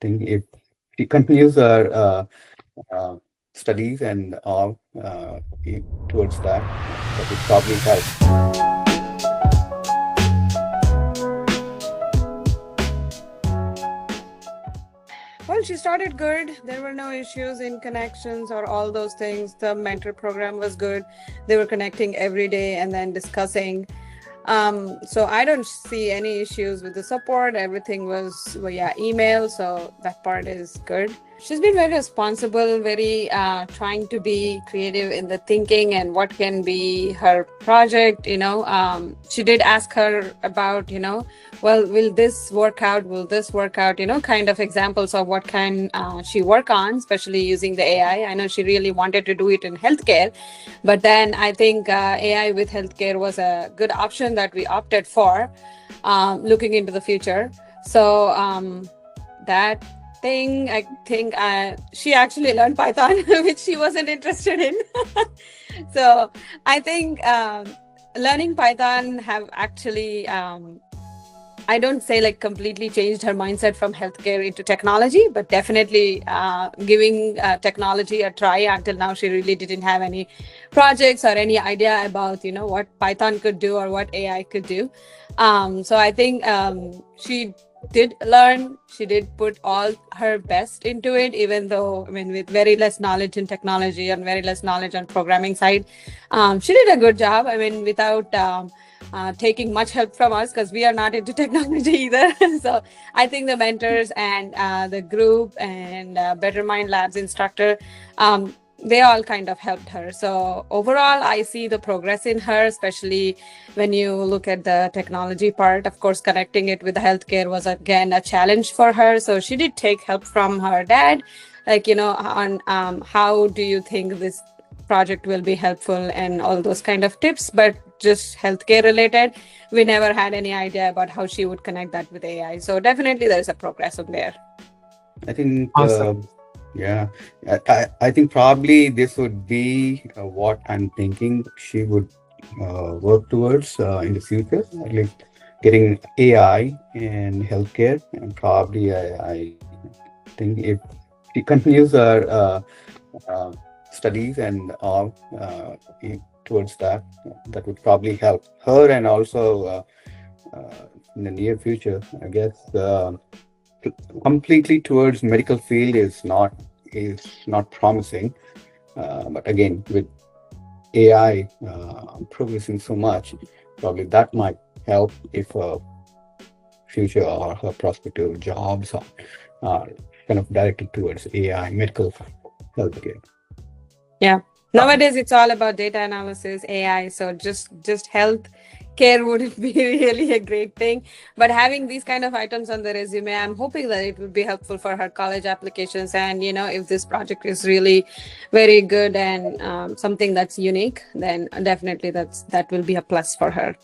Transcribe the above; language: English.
think if she continues her uh, studies and all towards that, that would probably help. Well, she started good. There were no issues in connections or all those things. The mentor program was good. They were connecting every day and then discussing. So I don't see any issues with the support. Everything was via email, so that part is good. She's been very responsible, very trying to be creative in the thinking and what can be her project. She did ask her about, well, will this work out? Will this work out? Kind of examples of what can she work on, especially using the AI. I know she really wanted to do it in healthcare, but then I think AI with healthcare was a good option that we opted for, looking into the future. So that thing, I think she actually learned Python, which she wasn't interested in. So I think learning Python have actually I don't say like completely changed her mindset from healthcare into technology, but definitely giving technology a try. Until now, she really didn't have any projects or any idea about what Python could do or what AI could do. So I think she did learn. She did put all her best into it, even though with very less knowledge in technology and very less knowledge on programming side, she did a good job. Without taking much help from us because we are not into technology either. So I think the mentors and the group and BetterMind Labs instructor, they all kind of helped her. So overall, I see the progress in her, especially when you look at the technology part. Of course, connecting it with the healthcare was again a challenge for her. So she did take help from her dad, like, on how do you think this project will be helpful and all those kind of tips, but just healthcare related, we never had any idea about how she would connect that with AI. So definitely there's a progress on there. I think, Awesome. yeah, I think probably this would be what I'm thinking she would work towards in the future, like getting AI in healthcare. And probably I think if she continues her uh, studies and all towards that, that would probably help her. And also in the near future, I guess completely towards medical field is not promising. But again, with AI progressing so much, probably that might help if future or her prospective jobs are kind of directed towards AI, medical healthcare. Yeah. Nowadays it's all about data analysis, AI. So just health care wouldn't be really a great thing. But having these kind of items on the resume, I'm hoping that it would be helpful for her college applications. And if this project is really very good and something that's unique, then definitely that will be a plus for her.